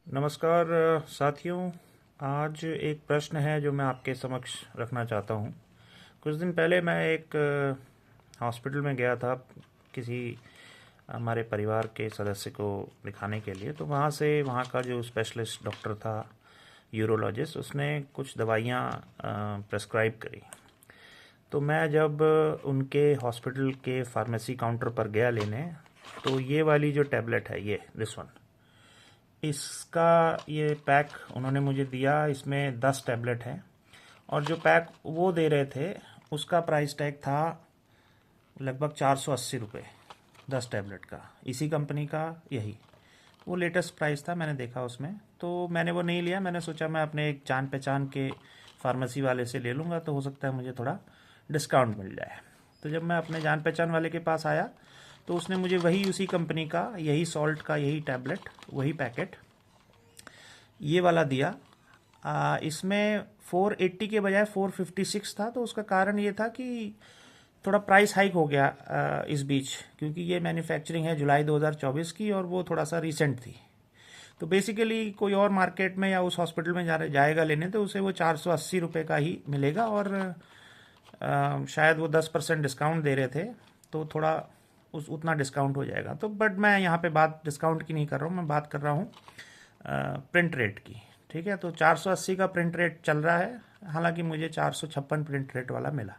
नमस्कार साथियों। आज एक प्रश्न है जो मैं आपके समक्ष रखना चाहता हूँ। कुछ दिन पहले मैं एक हॉस्पिटल में गया था किसी हमारे परिवार के सदस्य को दिखाने के लिए। तो वहाँ का जो स्पेशलिस्ट डॉक्टर था, यूरोलॉजिस्ट, उसने कुछ दवाइयाँ प्रेस्क्राइब करी। तो मैं जब उनके हॉस्पिटल के फार्मेसी काउंटर पर गया लेने, तो ये वाली जो टैबलेट है, ये दिस वन, इसका ये पैक उन्होंने मुझे दिया। इसमें 10 टैबलेट हैं और जो पैक वो दे रहे थे उसका प्राइस टैग था लगभग 480 रुपये 10 टैबलेट का। इसी कंपनी का यही वो लेटेस्ट प्राइस था, मैंने देखा उसमें। तो मैंने वो नहीं लिया। मैंने सोचा मैं अपने एक जान पहचान के फार्मेसी वाले से ले लूँगा, तो हो सकता है मुझे थोड़ा डिस्काउंट मिल जाए। तो जब मैं अपने जान पहचान वाले के पास आया तो उसने मुझे वही उसी कंपनी का यही सॉल्ट का यही टैबलेट वही पैकेट ये वाला दिया। इसमें 480 के बजाय 456 था। तो उसका कारण ये था कि थोड़ा प्राइस हाइक हो गया इस बीच, क्योंकि ये मैन्युफैक्चरिंग है जुलाई 2024 की और वो थोड़ा सा रिसेंट थी। तो बेसिकली कोई और मार्केट में या उस हॉस्पिटल में जाएगा लेने तो उसे वो 480 रुपये का ही मिलेगा। और शायद वो 10% डिस्काउंट दे रहे थे, तो थोड़ा उतना डिस्काउंट हो जाएगा। तो बट मैं यहाँ पे बात डिस्काउंट की नहीं कर रहा हूँ, मैं बात कर रहा हूँ प्रिंट रेट की। ठीक है, तो 480 का प्रिंट रेट चल रहा है, हालांकि मुझे 456 प्रिंट रेट वाला मिला।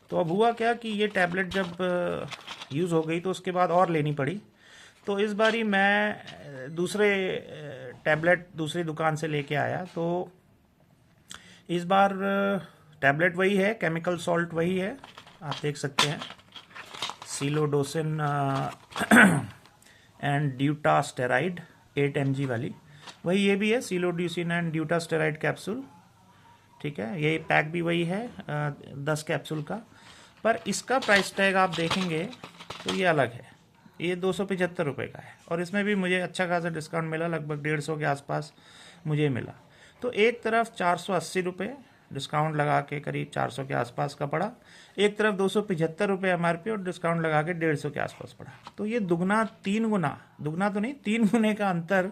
तो अब हुआ क्या कि ये टैबलेट जब यूज़ हो गई तो उसके बाद और लेनी पड़ी। तो इस बारी मैं दूसरे टैबलेट दूसरी दुकान से लेके आया। तो इस बार टैबलेट वही है, केमिकल सॉल्ट वही है, आप देख सकते हैं, सिलोडोसिन एंड ड्यूटास्टेराइड 8 mg वाली वही ये भी है, सिलोडोसिन एंड ड्यूटास्टेराइड कैप्सूल। ठीक है, ये पैक भी वही है 10 कैप्सूल का। पर इसका प्राइस टैग आप देखेंगे तो ये अलग है, ये 275 रुपये का है। और इसमें भी मुझे अच्छा खासा डिस्काउंट मिला, लगभग 150 के आसपास मुझे मिला। तो एक तरफ 480 रुपये डिस्काउंट लगा के करीब 400 के आसपास का पड़ा, एक तरफ 275 रुपये MRP और डिस्काउंट लगा के 150 के आसपास पड़ा। तो ये दुगना 3 गुना, दुगना तो नहीं 3 गुने का अंतर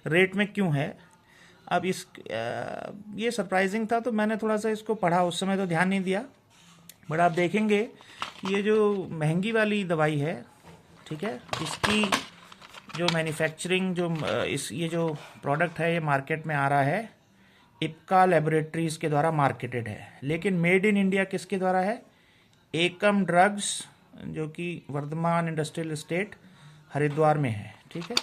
रेट में क्यों है? अब ये सरप्राइजिंग था। तो मैंने थोड़ा सा इसको पढ़ा, उस समय तो ध्यान नहीं दिया। बट आप देखेंगे ये जो महंगी वाली दवाई है, ठीक है, इसकी जो मैन्युफैक्चरिंग जो ये जो प्रोडक्ट है ये मार्केट में आ रहा है, इप्का लेबोरेटरीज के द्वारा मार्केटेड है। लेकिन मेड इन इंडिया किसके द्वारा है? एकम ड्रग्स, जो कि वर्धमान इंडस्ट्रियल एस्टेट हरिद्वार में है। ठीक है,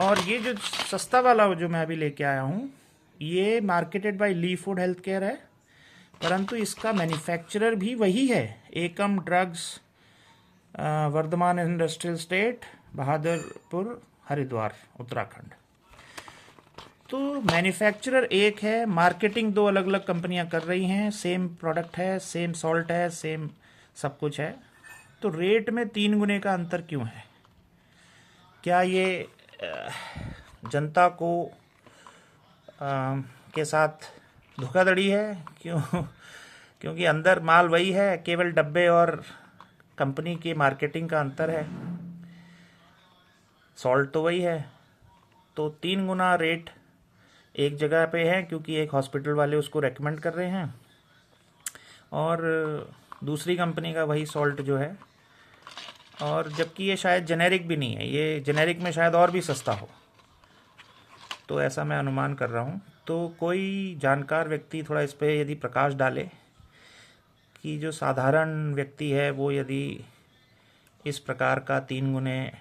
और ये जो सस्ता वाला जो मैं अभी लेके आया हूँ ये marketed by Lee food health care है, परंतु इसका मैन्युफैक्चरर भी वही है, Ekam drugs, Vardhman industrial estate, Bahadurpur, Haridwar, Uttarakhand. तो मैन्युफैक्चरर एक है, मार्केटिंग दो अलग अलग कंपनियां कर रही हैं, सेम प्रोडक्ट है, सेम सॉल्ट है, सेम सब कुछ है। तो रेट में 3 गुने का अंतर क्यों है? क्या ये जनता को के साथ धोखाधड़ी है? क्योंकि अंदर माल वही है, केवल डब्बे और कंपनी की मार्केटिंग का अंतर है, सॉल्ट तो वही है। तो 3 गुना रेट एक जगह पे है क्योंकि एक हॉस्पिटल वाले उसको रेकमेंड कर रहे हैं, और दूसरी कंपनी का वही सॉल्ट जो है। और जबकि ये शायद जेनेरिक भी नहीं है, ये जेनेरिक में शायद और भी सस्ता हो, तो ऐसा मैं अनुमान कर रहा हूँ। तो कोई जानकार व्यक्ति थोड़ा इस पर यदि प्रकाश डाले कि जो साधारण व्यक्ति है वो यदि इस प्रकार का 3 गुने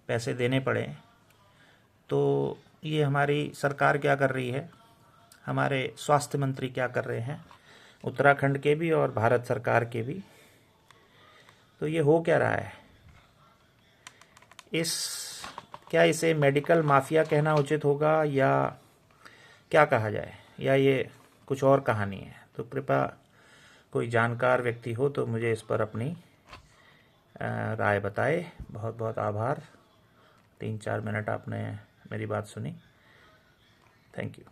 पैसे देने पड़े, तो ये हमारी सरकार क्या कर रही है, हमारे स्वास्थ्य मंत्री क्या कर रहे हैं, उत्तराखंड के भी और भारत सरकार के भी। तो ये हो क्या रहा है? क्या इसे मेडिकल माफिया कहना उचित होगा या क्या कहा जाए, या ये कुछ और कहानी है? तो कृपया कोई जानकार व्यक्ति हो तो मुझे इस पर अपनी राय बताए। बहुत बहुत आभार, 3-4 मिनट आपने मेरी बात सुनी। Thank you.